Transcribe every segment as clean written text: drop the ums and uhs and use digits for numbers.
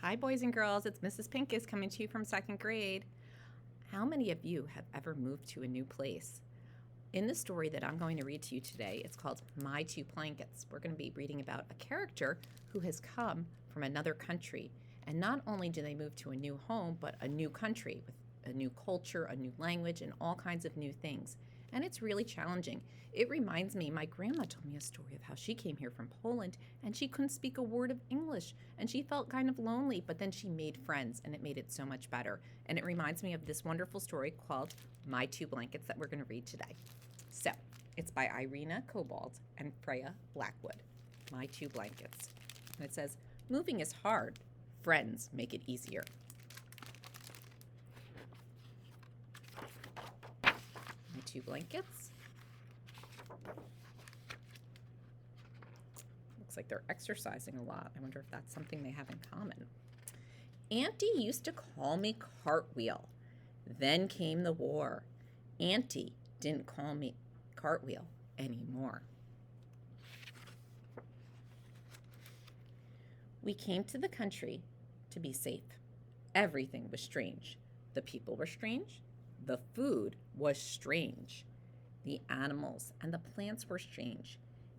Hi, boys and girls. It's Mrs. Pincus coming to you from second grade. How many of you have ever moved to a new place? In the story that I'm going to read to you today, it's called My Two Blankets. We're going to be reading about a character who has come from another country. And not only do they move to a new home, but a new country with a new culture, a new language, and all kinds of new things. And it's really challenging. It reminds me, my grandma told me a story of how she came here from Poland and she couldn't speak a word of English and she felt kind of lonely, but then she made friends and it made it so much better. And it reminds me of this wonderful story called My Two Blankets that we're going to read today. So, it's by Irina Cobalt and Freya Blackwood. My Two Blankets. And it says, moving is hard. Friends make it easier. My two blankets. Looks like they're exercising a lot. I wonder if that's something they have in common. Auntie used to call me Cartwheel. Then came the war. Auntie didn't call me Cartwheel anymore. We came to the country to be safe. Everything was strange. The people were strange. The food was strange. The animals and the plants were strange.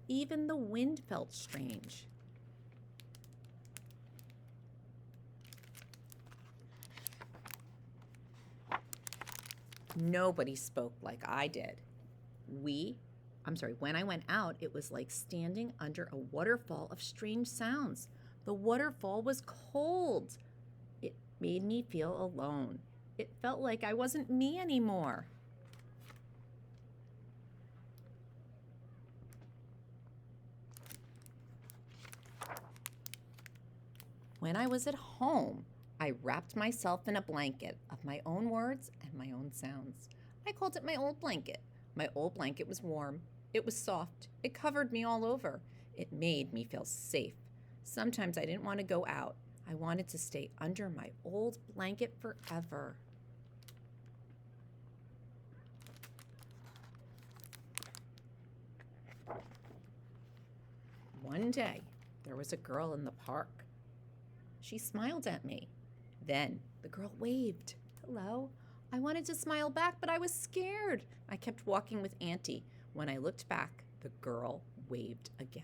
Even the wind felt strange. Nobody spoke like I did. When I went out, it was like standing under a waterfall of strange sounds. The waterfall was cold. It made me feel alone. It felt like I wasn't me anymore. When I was at home, I wrapped myself in a blanket of my own words and my own sounds. I called it my old blanket. My old blanket was warm. It was soft. It covered me all over. It made me feel safe. Sometimes I didn't want to go out. I wanted to stay under my old blanket forever. One day, there was a girl in the park. She smiled at me. Then the girl waved. Hello. I wanted to smile back, but I was scared. I kept walking with Auntie. When I looked back, the girl waved again.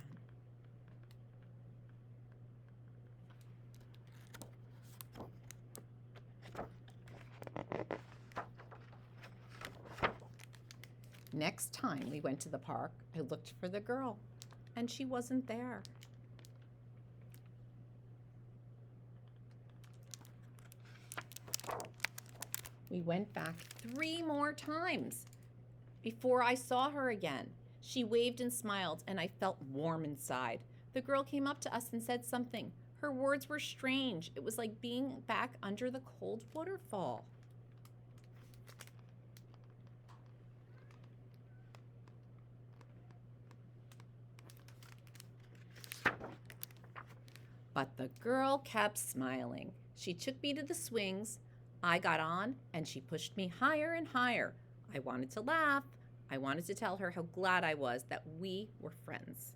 Next time we went to the park, I looked for the girl, and she wasn't there. We went back 3 more times before I saw her again. She waved and smiled, and I felt warm inside. The girl came up to us and said something. Her words were strange. It was like being back under the cold waterfall. But the girl kept smiling. She took me to the swings. I got on, and she pushed me higher and higher. I wanted to laugh. I wanted to tell her how glad I was that we were friends.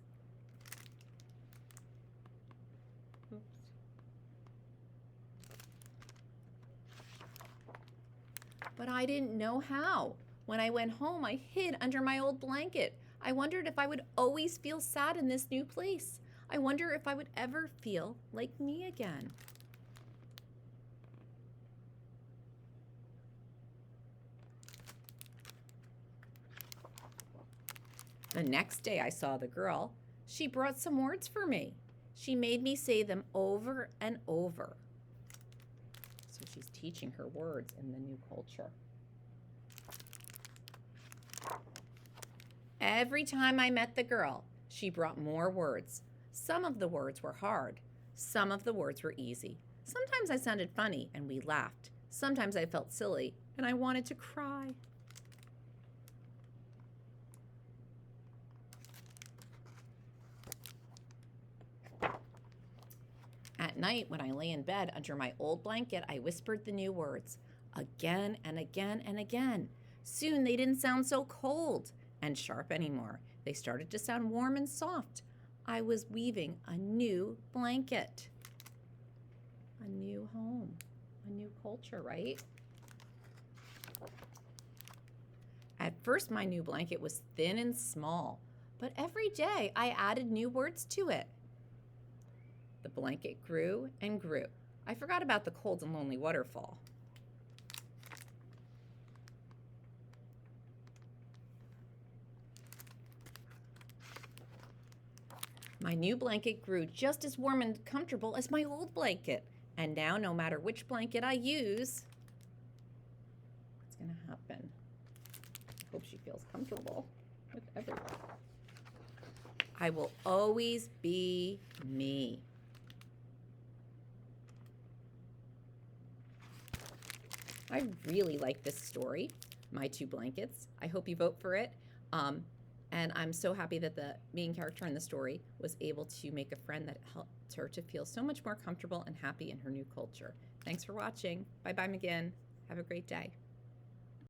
But I didn't know how. When I went home, I hid under my old blanket. I wondered if I would always feel sad in this new place. I wonder if I would ever feel like me again. The next day I saw the girl. She brought some words for me. She made me say them over and over. So she's teaching her words in the new culture. Every time I met the girl, she brought more words. Some of the words were hard. Some of the words were easy. Sometimes I sounded funny and we laughed. Sometimes I felt silly and I wanted to cry. At night, when I lay in bed under my old blanket, I whispered the new words again and again and again. Soon they didn't sound so cold and sharp anymore. They started to sound warm and soft. I was weaving a new blanket. A a new home, a new culture, right? At first, my new blanket was thin and small, but every day I added new words to it. The blanket grew and grew. I forgot about the cold and lonely waterfall. My new blanket grew just as warm and comfortable as my old blanket. And now, no matter which blanket I use, what's going to happen? I hope she feels comfortable with everyone. I will always be me. I really like this story, My Two Blankets. I hope you vote for it. And I'm so happy that the main character in the story was able to make a friend that helped her to feel so much more comfortable and happy in her new culture. Thanks for watching. Bye-bye, McGinn. Have a great day.